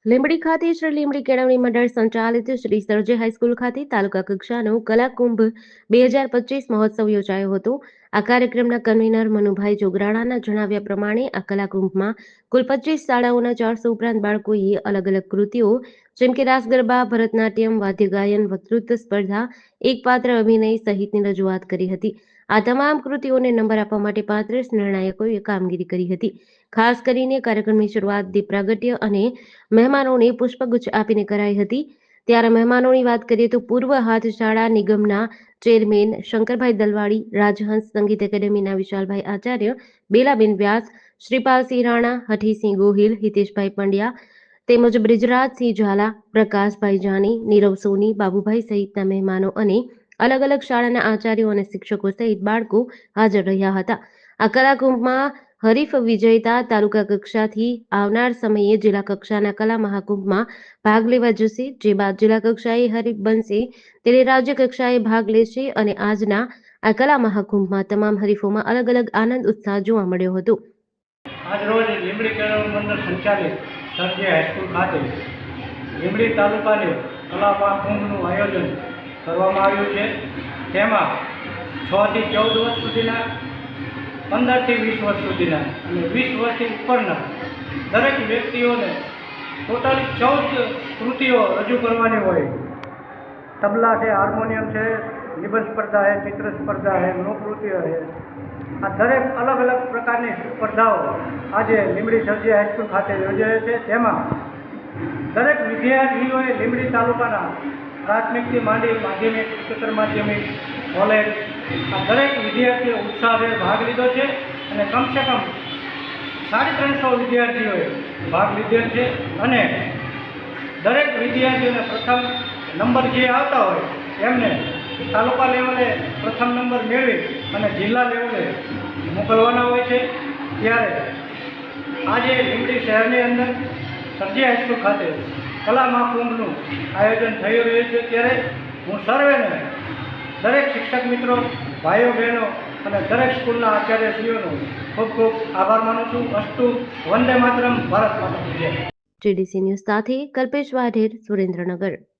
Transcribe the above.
લીંબડી ખાતે શ્રી લીંબડી કેળવણી મંડળ સંચાલિત શ્રી સરજે હાઈસ્કૂલ ખાતે તાલુકા કક્ષાનો કલાકુંભ 2025 મહોત્સવ યોજાયો હતો। આ કાર્યક્રમના કન્વીનર મનુભાઈ જોગરાણાના જણાવ્યા પ્રમાણે આ કલાકુંભમાં કુલ 25 શાળાઓના 400 ઉપરાંત બાળકોએ અલગ અલગ કૃતિઓ જેમ કે રાસ ગરબા, ભરતનાટ્યમ, વાદ્ય ગાયન, વક્તૃત્વ સ્પર્ધા, એકપાત્ર અભિનય સહિતની રજૂઆત કરી હતી। આ તમામ કૃતિઓને નંબર આપવા માટે 35 નિર્ણાયકોએ કામગીરી કરી હતી। ખાસ કરીને કાર્યક્રમની શરૂઆત દીપ પ્રાગટ્ય અને મહેમાનોને પુષ્પગુચ્છ આપીને કરાઈ હતી। ત્યારે મહેમાનોની વાત કરીએ તો પૂર્વ હાથ શાળા નિગમના ચેરમેન શંકરભાઈ દલવાડી, રાજહંસ સંગીત એકેડેમીના વિશાલભાઈ આચાર્ય, બેલાબેન વ્યાસ, શ્રીપાલસિંહ રાણા, હઠીસિંહ ગોહિલ, હિતેશભાઈ પંડ્યા તેમજ બ્રિજરાજસિંહ ઝાલા, પ્રકાશભાઈ જાની, નીરવ સોની, બાબુભાઈ સહિતના મહેમાનો અને અલગ અલગ શાળાના આચાર્યો અને શિક્ષકો સહિત બાળકો હાજર રહ્યા હતા। આ કલાકુંભમાં હરીફ વિજેતા તાલુકા કક્ષાથી આવનાર સમયે જિલ્લા કક્ષાના કલા મહાકુંભમાં ભાગ લેવા જશે। જે બાદ જિલ્લા કક્ષાએ હરીફ બનશે તેને રાજ્ય કક્ષાએ ભાગ લેશે અને આજના આ કલા મહાકુંભમાં તમામ હરીફોમાં અલગ અલગ આનંદ ઉત્સાહ જોવા મળ્યો હતો। આજ રોજ લીંબડી કેળવણી મંડળ સંચાલિત સરજે હાઈસ્કૂલ ખાતે લીંબડી તાલુકાની કલા મહાકુંભનું આયોજન કરવામાં આવ્યું છે। તેમાં 6 થી 14 વર્ષ સુધીના, 15 થી 20 વર્ષ સુધીના અને 20 વર્ષથી ઉપરના દરેક વ્યક્તિઓને ટોટલી 14 કૃતિઓ રજૂ કરવાની હોય। તબલા છે, હાર્મોનિયમ છે, નિબંધ સ્પર્ધા છે, ચિત્ર સ્પર્ધા છે, નૃત્ય છે। આ દરેક અલગ અલગ પ્રકારની સ્પર્ધાઓ આજે લીંબડી સરજે હાઈસ્કૂલ ખાતે યોજાય છે। તેમાં દરેક વિદ્યાર્થીઓએ લીંબડી તાલુકાના પ્રાથમિકથી માંડી માધ્યમિક, ઉચ્ચતર માધ્યમિક, કોલેજ આ દરેક વિદ્યાર્થીઓ ઉત્સાહભેર ભાગ લીધો છે અને કમસે કમ 350 વિદ્યાર્થીઓએ ભાગ લીધેલ છે અને દરેક વિદ્યાર્થીઓને પ્રથમ નંબર જે આવતા હોય એમને તાલુકા લેવલે પ્રથમ નંબર મેળવી અને જિલ્લા લેવલે મોકલવાના હોય છે। ત્યારે આજે લીંબડી શહેરની અંદર સરજે હાઈસ્કૂલ ખાતે કલા મહાકુંભનું આયોજન થઈ રહ્યું છે। ત્યારે હું સર્વેને, દરેક શિક્ષક મિત્રો, ભાઈઓ બહેનો અને દરેક સ્કૂલના આચાર્યશ્રીઓનો ખૂબ ખૂબ આભાર માનું છું। અસ્તુ વંદે માતરમ, ભારત માતા કી જય। GDC ન્યૂઝ સાથે કલ્પેશ વાઢેર, સુરેન્દ્રનગર।